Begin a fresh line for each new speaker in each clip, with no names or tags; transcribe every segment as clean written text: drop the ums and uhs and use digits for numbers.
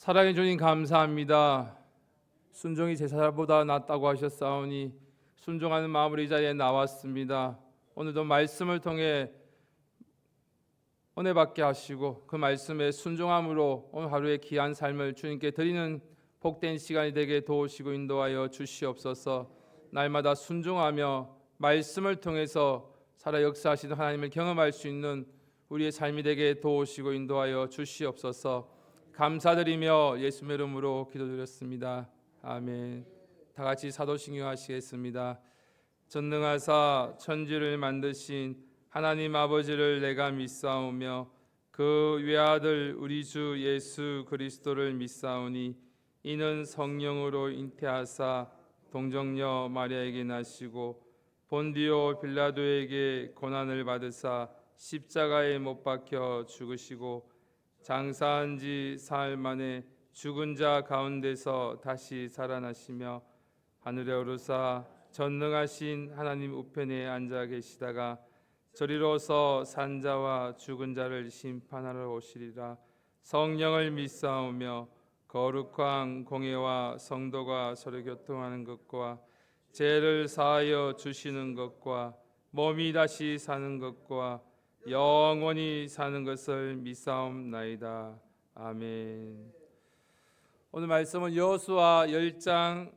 사랑해 주님 감사합니다. 순종이 제사보다 낫다고 하셨사오니 순종하는 마음으로 이 자리에 나왔습니다. 오늘도 말씀을 통해 은혜 받게 하시고 그 말씀에 순종함으로 오늘 하루의 귀한 삶을 주님께 드리는 복된 시간이 되게 도우시고 인도하여 주시옵소서. 날마다 순종하며 말씀을 통해서 살아 역사하시는 하나님을 경험할 수 있는 우리의 삶이 되게 도우시고 인도하여 주시옵소서. 감사드리며 예수의 이름으로 기도드렸습니다. 아멘. 다 같이 사도신경 하시겠습니다. 전능하사 천지를 만드신 하나님 아버지를 내가 믿사오며 그 외아들 우리 주 예수 그리스도를 믿사오니 이는 성령으로 잉태하사 동정녀 마리아에게 나시고 본디오 빌라도에게 고난을 받으사 십자가에 못 박혀 죽으시고 장사한 지 사흘 만에 죽은 자 가운데서 다시 살아나시며 하늘에 오르사 전능하신 하나님 우편에 앉아 계시다가 저리로서 산자와 죽은 자를 심판하러 오시리라. 성령을 믿사오며 거룩한 공예와 성도가 서로 교통하는 것과 죄를 사하여 주시는 것과 몸이 다시 사는 것과 영원히 사는 것을 믿사옵나이다. 아멘. 오늘 말씀은 여호수아 10장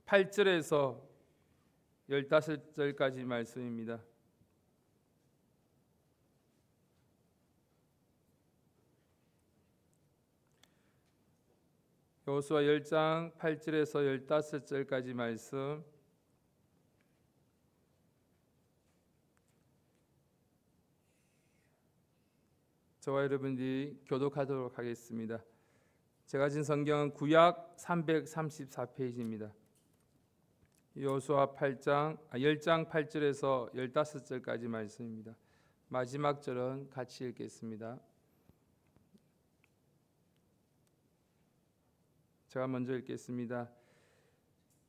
8절에서 15절까지 말씀입니다. 여호수아 10장 8절에서 15절까지 말씀 저와 여러분들이 교독하도록 하겠습니다. 제가 진 성경은 구약 334페이지입니다. 여호수아 10장 8절에서 15절까지 말씀입니다. 마지막 절은 같이 읽겠습니다. 제가 먼저 읽겠습니다.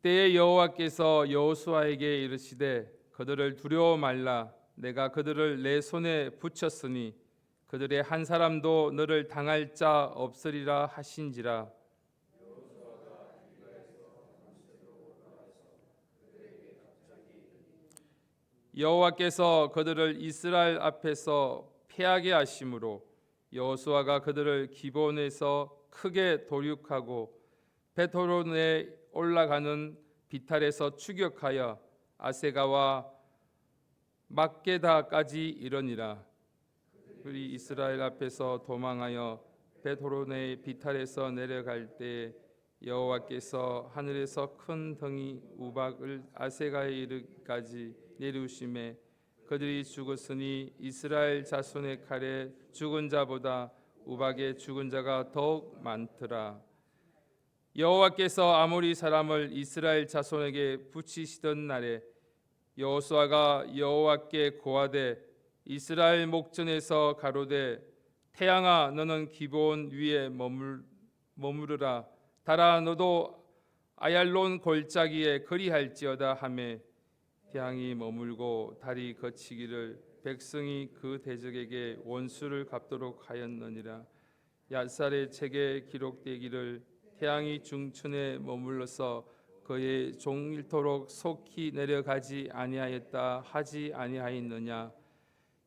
때에 여호와께서 여호수아에게 이르시되 그들을 두려워 말라. 내가 그들을 내 손에 붙였으니 그들의 한 사람도 너를 당할 자 없으리라 하신지라. 여호와께서 그들을 이스라엘 앞에서 패하게 하심으로 여호수아가 그들을 기본에서 크게 도륙하고 베토론에 올라가는 비탈에서 추격하여 아세가와 막게다까지 이르니라. 그들이 이스라엘 앞에서 도망하여 베토론의 비탈에서 내려갈 때 여호와께서 하늘에서 큰 덩이 우박을 아세가에 이르기까지 내리우심에 그들이 죽었으니 이스라엘 자손의 칼에 죽은 자보다 우박에 죽은 자가 더욱 많더라. 여호와께서 아모리 사람을 이스라엘 자손에게 붙이시던 날에 여호수아가 여호와께 고하되 이스라엘 목전에서 가로되 태양아 너는 기브온 위에 머무르라. 달아 너도 아얄론 골짜기에 거리할지어다 하매 태양이 머물고 달이 거치기를 백성이 그 대적에게 원수를 갚도록 하였느니라. 얏살의 책에 기록되기를 태양이 중천에 머물러서 그의 종일토록 속히 내려가지 아니하였다 하지 아니하였느냐.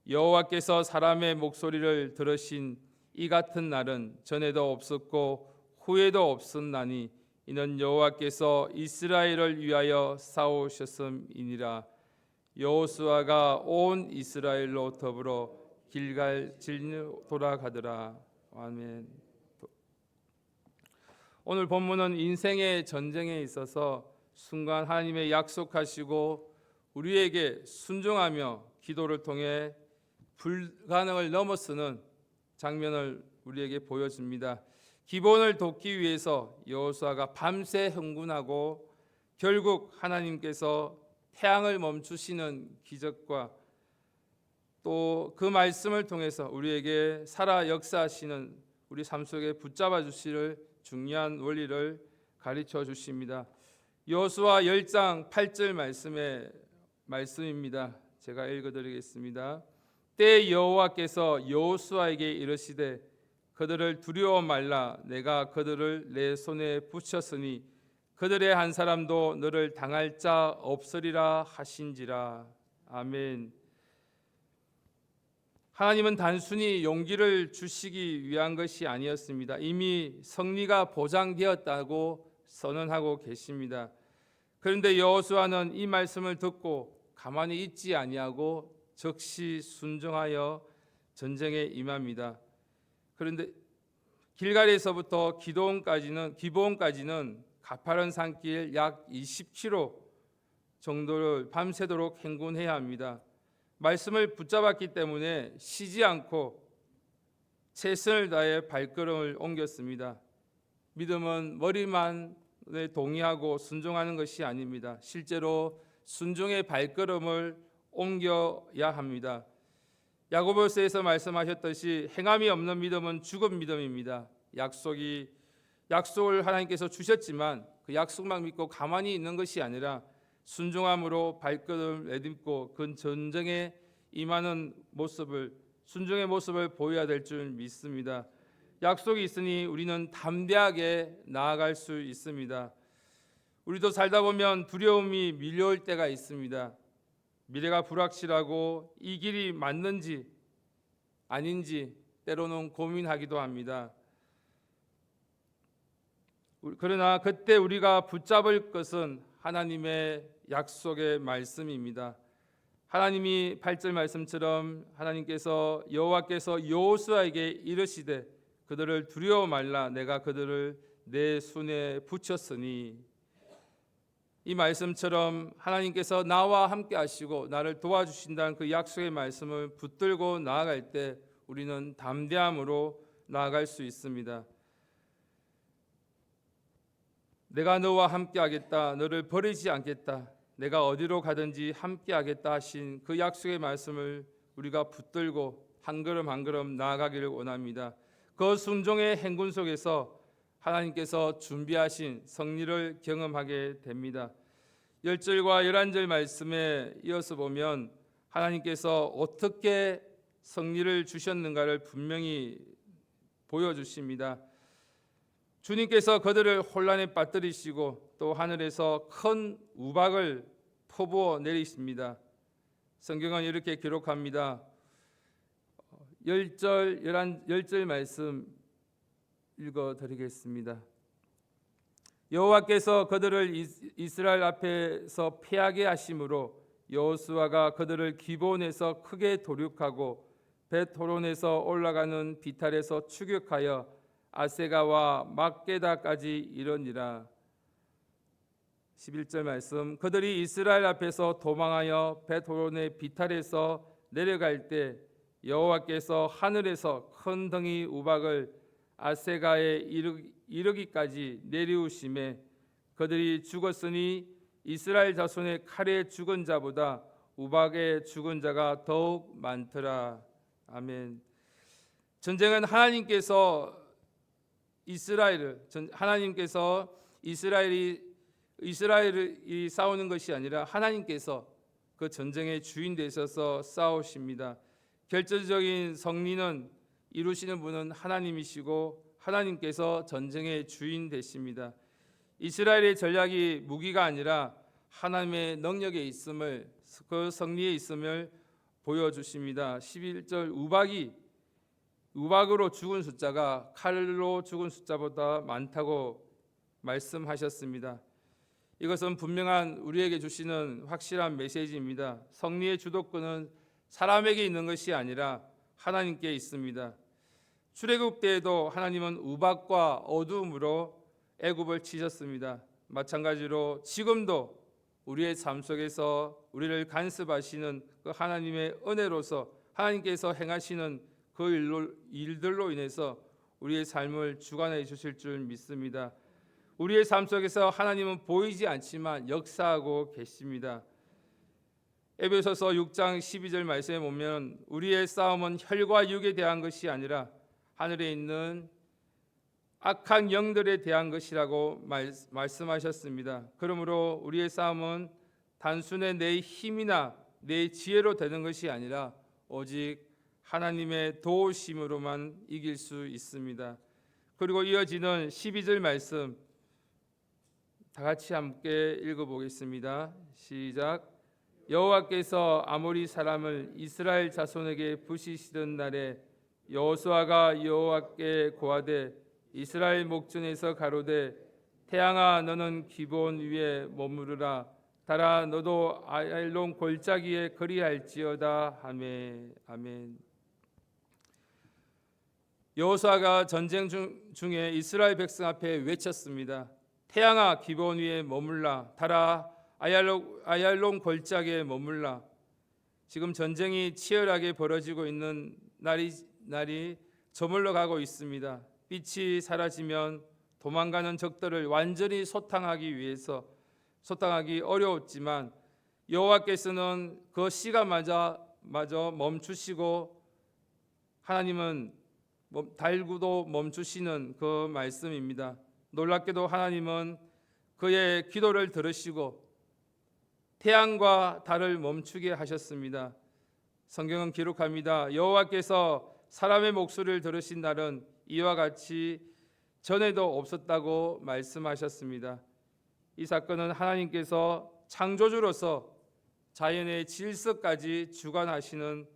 여호와께서 사람의 목소리를 들으신 이 같은 날은 전에도 없었고 후에도 없었나니 이는 여호와께서 이스라엘을 위하여 싸우셨음이니라. 여호수아가 온 이스라엘로 더불어 길갈 진로 돌아가더라. 아멘. 오늘 본문은 인생의 전쟁에 있어서 순간 하나님의 약속하시고 우리에게 순종하며 기도를 통해 불가능을 넘어서는 장면을 우리에게 보여줍니다. 기본을 돕기 위해서 여호수아가 밤새 흥분하고 결국 하나님께서 태양을 멈추시는 기적과 또 그 말씀을 통해서 우리에게 살아 역사하시는 우리 삶 속에 붙잡아 주실 중요한 원리를 가르쳐 주십니다. 여호수아 10장 8절 말씀입니다. 제가 읽어드리겠습니다. 때 여호와께서 여호수아에게 이르시되 그들을 두려워 말라. 내가 그들을 내 손에 붙였으니 그들의 한 사람도 너를 당할 자 없으리라 하신지라. 아멘. 하나님은 단순히 용기를 주시기 위한 것이 아니었습니다. 이미 승리가 보장되었다고 선언하고 계십니다. 그런데 여호수아는 이 말씀을 듣고 가만히 있지 아니하고 즉시 순종하여 전쟁에 임합니다. 그런데 길갈에서부터 기브온까지는 가파른 산길 약 20km 정도를 밤새도록 행군해야 합니다. 말씀을 붙잡았기 때문에 쉬지 않고 최선을 다해 발걸음을 옮겼습니다. 믿음은 머리만 동의하고 순종하는 것이 아닙니다. 실제로 순종의 발걸음을 옮겨야 합니다. 야고보서에서 말씀하셨듯이 행함이 없는 믿음은 죽은 믿음입니다. 약속을 하나님께서 주셨지만 그 약속만 믿고 가만히 있는 것이 아니라 순종함으로 발걸음을 내딛고 그 전쟁에 임하는 모습을, 순종의 모습을 보여야 될 줄 믿습니다. 약속이 있으니 우리는 담대하게 나아갈 수 있습니다. 우리도 살다 보면 두려움이 밀려올 때가 있습니다. 미래가 불확실하고 이 길이 맞는지 아닌지 때로는 고민하기도 합니다. 그러나 그때 우리가 붙잡을 것은 하나님의 약속의 말씀입니다. 하나님이 8절 말씀처럼 하나님께서 여호와께서 여호수아에게 이르시되 그들을 두려워 말라. 내가 그들을 내 손에 붙였으니, 이 말씀처럼 하나님께서 나와 함께 하시고 나를 도와주신다는 그 약속의 말씀을 붙들고 나아갈 때 우리는 담대함으로 나아갈 수 있습니다. 내가 너와 함께 하겠다. 너를 버리지 않겠다. 내가 어디로 가든지 함께 하겠다 하신 그 약속의 말씀을 우리가 붙들고 한 걸음 한 걸음 나아가기를 원합니다. 그 순종의 행군 속에서 하나님께서 준비하신 승리를 경험하게 됩니다. 10절과 11절 말씀에 이어서 보면 하나님께서 어떻게 승리를 주셨는가를 분명히 보여주십니다. 주님께서 그들을 혼란에 빠뜨리시고 또 하늘에서 큰 우박을 퍼부어 내리십니다. 성경은 이렇게 기록합니다. 10절 말씀 읽어드리겠습니다. 여호와께서 그들을 이스라엘 앞에서 패하게 하심으로 여호수아가 그들을 기브온에서 크게 도륙하고 벳호론에서 올라가는 비탈에서 추격하여 아세가와 막게다까지 이르니라. 11절 말씀, 그들이 이스라엘 앞에서 도망하여 벳호론의 비탈에서 내려갈 때 여호와께서 하늘에서 큰 덩이 우박을 아세가에 이르기까지 내리우심에 그들이 죽었으니 이스라엘 자손의 칼에 죽은 자보다 우박에 죽은 자가 더욱 많더라. 아멘. 전쟁은 하나님께서 이스라엘이 싸우는 것이 아니라 하나님께서 그 전쟁의 주인 되셔서 싸우십니다. 결정적인 승리는 이루시는 분은 하나님이시고 하나님께서 전쟁의 주인 되십니다. 이스라엘의 전략이 무기가 아니라 하나님의 능력에 있음을, 그 승리에 있음을 보여주십니다. 11절, 우박으로 죽은 숫자가 칼로 죽은 숫자보다 많다고 말씀하셨습니다. 이것은 분명한 우리에게 주시는 확실한 메시지입니다. 승리의 주도권은 사람에게 있는 것이 아니라 하나님께 있습니다. 출애굽 때에도 하나님은 우박과 어두움으로 애굽을 치셨습니다. 마찬가지로 지금도 우리의 삶 속에서 우리를 간섭하시는 그 하나님의 은혜로서 하나님께서 행하시는 그 일들로 인해서 우리의 삶을 주관해 주실 줄 믿습니다. 우리의 삶 속에서 하나님은 보이지 않지만 역사하고 계십니다. 에베소서 6장 12절 말씀에 보면 우리의 싸움은 혈과 육에 대한 것이 아니라 하늘에 있는 악한 영들에 대한 것이라고 말씀하셨습니다. 그러므로 우리의 싸움은 단순히 내 힘이나 내 지혜로 되는 것이 아니라 오직 하나님의 도우심으로만 이길 수 있습니다. 그리고 이어지는 12절 말씀 다 같이 함께 읽어보겠습니다. 시작. 여호와께서 아모리 사람을 이스라엘 자손에게 부시시던 날에 여호수아가 여호와께 고하되 이스라엘 목전에서 가로되 태양아 너는 기브온 위에 머무르라 달아 너도 아얄론 골짜기에 거리할지어다 하매. 아멘. 여호수아가 전쟁 중에 이스라엘 백성 앞에 외쳤습니다. 태양아 기브온 위에 머물라 달아 아얄론 골짜기에 머물라. 지금 전쟁이 치열하게 벌어지고 있는 날이 저물러 가고 있습니다. 빛이 사라지면 도망가는 적들을 완전히 소탕하기 어려웠지만 여호와께서는 그 시간마저 멈추시고 하나님은 달구도 멈추시는 그 말씀입니다. 놀랍게도 하나님은 그의 기도를 들으시고 태양과 달을 멈추게 하셨습니다. 성경은 기록합니다. 여호와께서 사람의 목소리를 들으신 날은 이와 같이 전에도 없었다고 말씀하셨습니다. 이 사건은 하나님께서 창조주로서 자연의 질서까지 주관하시는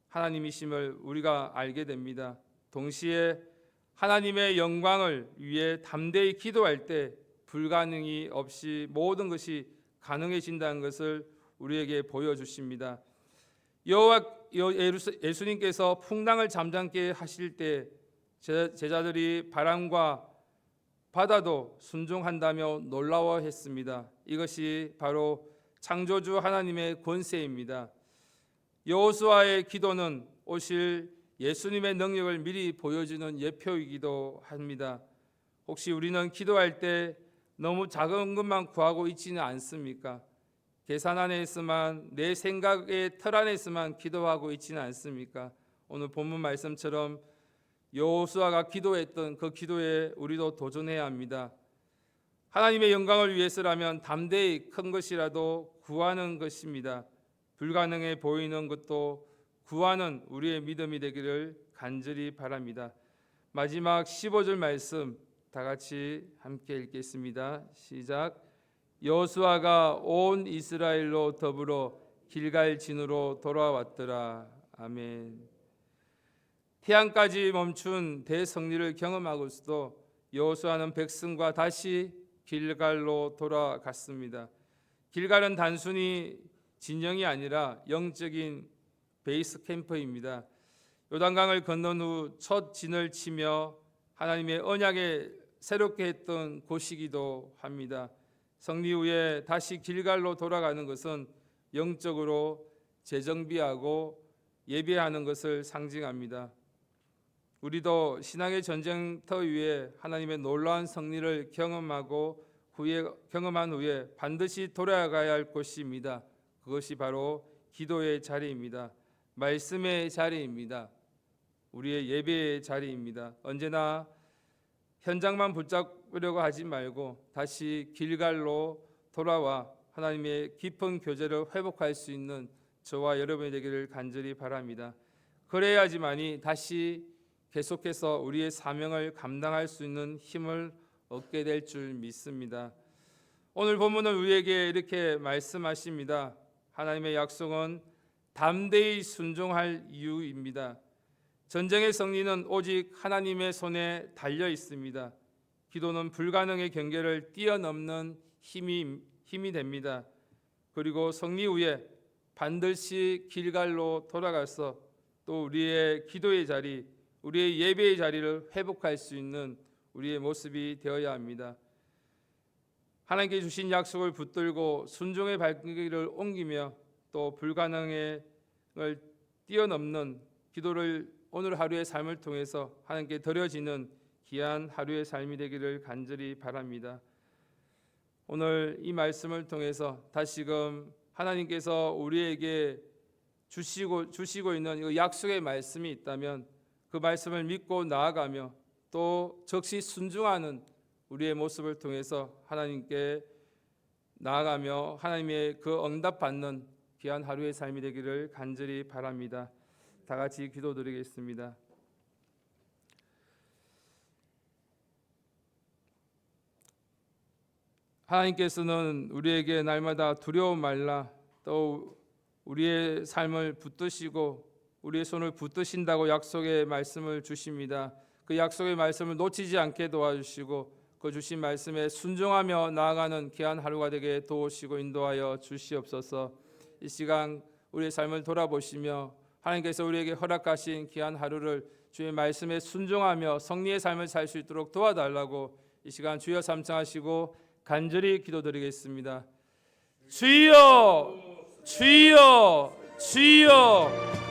하나님이심을 우리가 알게 됩니다. 동시에 하나님의 영광을 위해 담대히 기도할 때 불가능이 없이 모든 것이 가능해진다는 것을 우리에게 보여주십니다. 예수님께서 풍랑을 잠잠게 하실 때 제자들이 바람과 바다도 순종한다며 놀라워했습니다. 이것이 바로 창조주 하나님의 권세입니다. 여호수아의 기도는 오실 예수님의 능력을 미리 보여주는 예표이기도 합니다. 혹시 우리는 기도할 때 너무 작은 것만 구하고 있지는 않습니까? 계산 안에서만 내 생각의 틀 안에서만 기도하고 있지는 않습니까? 오늘 본문 말씀처럼 여호수아가 기도했던 그 기도에 우리도 도전해야 합니다. 하나님의 영광을 위해서라면 담대히 큰 것이라도 구하는 것입니다. 불가능해 보이는 것도 구하는 우리의 믿음이 되기를 간절히 바랍니다. 마지막 15절 말씀 다 같이 함께 읽겠습니다. 시작. 여호수아가 온 이스라엘로 더불어 길갈 진으로 돌아왔더라. 아멘. 태양까지 멈춘 대성리를 경험하고서도 여호수아는 백성과 다시 길갈로 돌아갔습니다. 길갈은 단순히 진영이 아니라 영적인 베이스 캠프입니다. 요단강을 건넌 후 첫 진을 치며 하나님의 언약에 새롭게 했던 곳이기도 합니다. 성리 후에 다시 길갈로 돌아가는 것은 영적으로 재정비하고 예배하는 것을 상징합니다. 우리도 신앙의 전쟁터 위에 하나님의 놀라운 승리를 경험한 후에 반드시 돌아가야 할 곳입니다. 그것이 바로 기도의 자리입니다. 말씀의 자리입니다. 우리의 예배의 자리입니다. 언제나 현장만 붙잡으려고 하지 말고 다시 길갈로 돌아와 하나님의 깊은 교제를 회복할 수 있는 저와 여러분이 되기를 간절히 바랍니다. 그래야지만이 다시 계속해서 우리의 사명을 감당할 수 있는 힘을 얻게 될 줄 믿습니다. 오늘 본문은 우리에게 이렇게 말씀하십니다. 하나님의 약속은 담대히 순종할 이유입니다. 전쟁의 승리는 오직 하나님의 손에 달려 있습니다. 기도는 불가능의 경계를 뛰어넘는 힘이 됩니다. 그리고 승리 후에 반드시 길갈로 돌아가서 또 우리의 기도의 자리, 우리의 예배의 자리를 회복할 수 있는 우리의 모습이 되어야 합니다. 하나님께 주신 약속을 붙들고 순종의 발길을 옮기며 또 불가능을 뛰어넘는 기도를 오늘 하루의 삶을 통해서 하나님께 드려지는 귀한 하루의 삶이 되기를 간절히 바랍니다. 오늘 이 말씀을 통해서 다시금 하나님께서 우리에게 주시고 있는 이 약속의 말씀이 있다면 그 말씀을 믿고 나아가며 또 적시 순종하는 우리의 모습을 통해서 하나님께 나아가며 하나님의 그 응답받는 귀한 하루의 삶이 되기를 간절히 바랍니다. 다 같이 기도드리겠습니다. 하나님께서는 우리에게 날마다 두려움 말라, 또 우리의 삶을 붙드시고 우리의 손을 붙드신다고 약속의 말씀을 주십니다. 그 약속의 말씀을 놓치지 않게 도와주시고 그 주신 말씀에 순종하며 나아가는 귀한 하루가 되게 도우시고 인도하여 주시옵소서. 이 시간 우리의 삶을 돌아보시며 하나님께서 우리에게 허락하신 귀한 하루를 주의 말씀에 순종하며 성리의 삶을 살 수 있도록 도와달라고 이 시간 주여 삼창하시고 간절히 기도드리겠습니다. 주여, 주여, 주여.